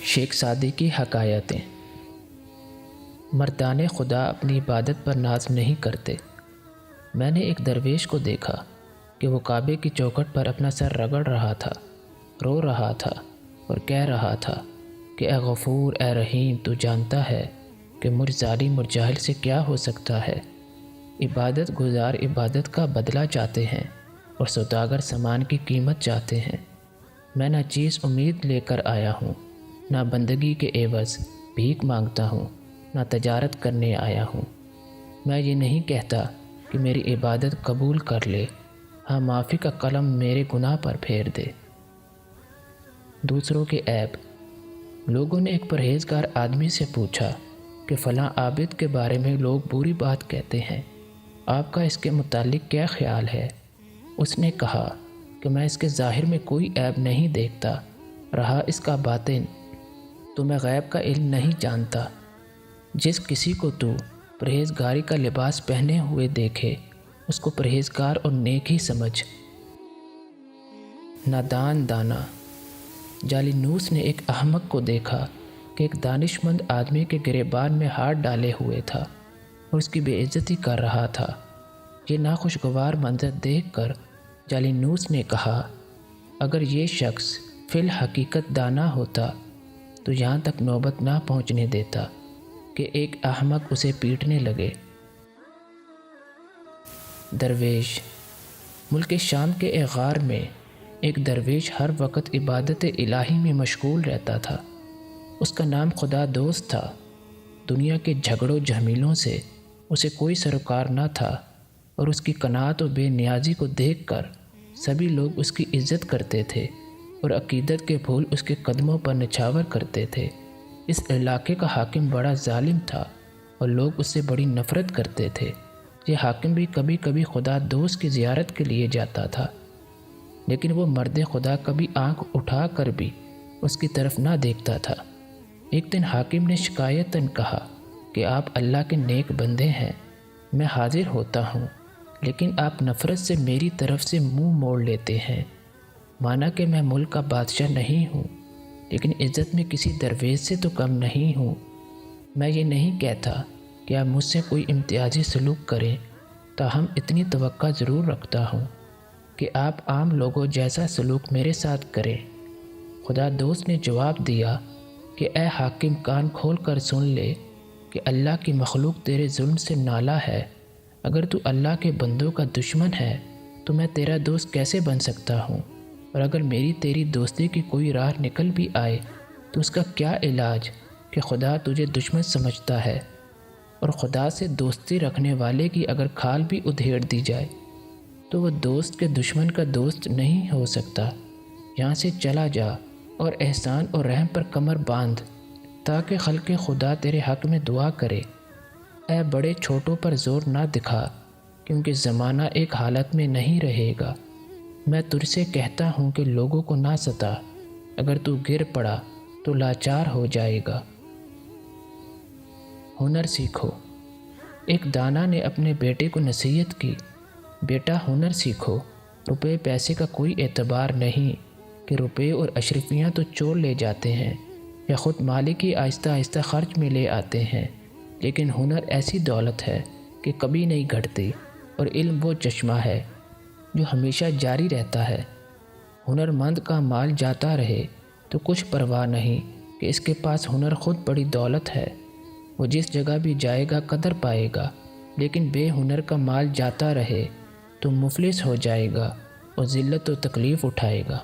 شیخ Saadi کی حکایتیں۔ مردان خدا اپنی عبادت پر ناز نہیں کرتے۔ میں نے ایک درویش کو دیکھا کہ وہ کعبے کی چوکھٹ پر اپنا سر رگڑ رہا تھا، رو رہا تھا اور کہہ رہا تھا کہ اے غفور، اے رحیم، تو جانتا ہے کہ مجھ ظالم اور جاہل سے کیا ہو سکتا ہے۔ عبادت گزار عبادت کا بدلہ چاہتے ہیں اور سوداگر سامان کی قیمت چاہتے ہیں۔ میں نہ چیز امید لے کر آیا ہوں، نہ بندگی کے عوض بھیک مانگتا ہوں، نہ تجارت کرنے آیا ہوں۔ میں یہ نہیں کہتا کہ میری عبادت قبول کر لے، ہاں معافی کا قلم میرے گناہ پر پھیر دے۔ دوسروں کے عیب۔ لوگوں نے ایک پرہیزگار آدمی سے پوچھا کہ فلاں عابد کے بارے میں لوگ بری بات کہتے ہیں، آپ کا اس کے متعلق کیا خیال ہے؟ اس نے کہا کہ میں اس کے ظاہر میں کوئی عیب نہیں دیکھتا، رہا اس کا باطن تو میں غیب کا علم نہیں جانتا۔ جس کسی کو تو پرہیزگاری کا لباس پہنے ہوئے دیکھے اس کو پرہیزگار اور نیک ہی سمجھ۔ نادان دانا۔ جالینوس نے ایک احمق کو دیکھا کہ ایک دانش مند آدمی کے گریبان میں ہاتھ ڈالے ہوئے تھا اور اس کی بے عزتی کر رہا تھا۔ یہ ناخوشگوار منظر دیکھ کر جالینوس نے کہا، اگر یہ شخص فی الحقیقت دانا ہوتا تو یہاں تک نوبت نہ پہنچنے دیتا کہ ایک احمق اسے پیٹنے لگے۔ درویش۔ ملک شام کے ایک غار میں ایک درویش ہر وقت عبادت الہی میں مشغول رہتا تھا۔ اس کا نام خدا دوست تھا۔ دنیا کے جھگڑوں جھمیلوں سے اسے کوئی سروکار نہ تھا اور اس کی قناعت و بے نیازی کو دیکھ کر سبھی لوگ اس کی عزت کرتے تھے اور عقیدت کے پھول اس کے قدموں پر نچھاور کرتے تھے۔ اس علاقے کا حاکم بڑا ظالم تھا اور لوگ اس سے بڑی نفرت کرتے تھے۔ یہ حاکم بھی کبھی کبھی خدا دوست کی زیارت کے لیے جاتا تھا، لیکن وہ مرد خدا کبھی آنکھ اٹھا کر بھی اس کی طرف نہ دیکھتا تھا۔ ایک دن حاکم نے شکایتاً کہا کہ آپ اللہ کے نیک بندے ہیں، میں حاضر ہوتا ہوں، لیکن آپ نفرت سے میری طرف سے منہ موڑ لیتے ہیں۔ مانا کہ میں ملک کا بادشاہ نہیں ہوں، لیکن عزت میں کسی درویش سے تو کم نہیں ہوں۔ میں یہ نہیں کہتا کہ آپ مجھ سے کوئی امتیازی سلوک کریں، تاہم اتنی توقع ضرور رکھتا ہوں کہ آپ عام لوگوں جیسا سلوک میرے ساتھ کریں۔ خدا دوست نے جواب دیا کہ اے حاکم، کان کھول کر سن لے کہ اللہ کی مخلوق تیرے ظلم سے نالا ہے۔ اگر تو اللہ کے بندوں کا دشمن ہے تو میں تیرا دوست کیسے بن سکتا ہوں؟ اور اگر میری تیری دوستی کی کوئی راہ نکل بھی آئے تو اس کا کیا علاج کہ خدا تجھے دشمن سمجھتا ہے، اور خدا سے دوستی رکھنے والے کی اگر کھال بھی ادھیڑ دی جائے تو وہ دوست کے دشمن کا دوست نہیں ہو سکتا۔ یہاں سے چلا جا اور احسان اور رحم پر کمر باندھ تاکہ خلق خدا تیرے حق میں دعا کرے۔ اے بڑے چھوٹوں پر زور نہ دکھا، کیونکہ زمانہ ایک حالت میں نہیں رہے گا۔ میں تجھ سے کہتا ہوں کہ لوگوں کو نہ ستا، اگر تو گر پڑا تو لاچار ہو جائے گا۔ ہنر سیکھو۔ ایک دانا نے اپنے بیٹے کو نصیحت کی، بیٹا ہنر سیکھو، روپے پیسے کا کوئی اعتبار نہیں کہ روپے اور اشرفیاں تو چور لے جاتے ہیں یا خود مالک ہی آہستہ آہستہ خرچ میں لے آتے ہیں، لیکن ہنر ایسی دولت ہے کہ کبھی نہیں گھٹتی، اور علم وہ چشمہ ہے جو ہمیشہ جاری رہتا ہے۔ ہنر مند کا مال جاتا رہے تو کچھ پرواہ نہیں کہ اس کے پاس ہنر خود بڑی دولت ہے۔ وہ جس جگہ بھی جائے گا قدر پائے گا، لیکن بے ہنر کا مال جاتا رہے تو مفلس ہو جائے گا اور ذلت و تکلیف اٹھائے گا۔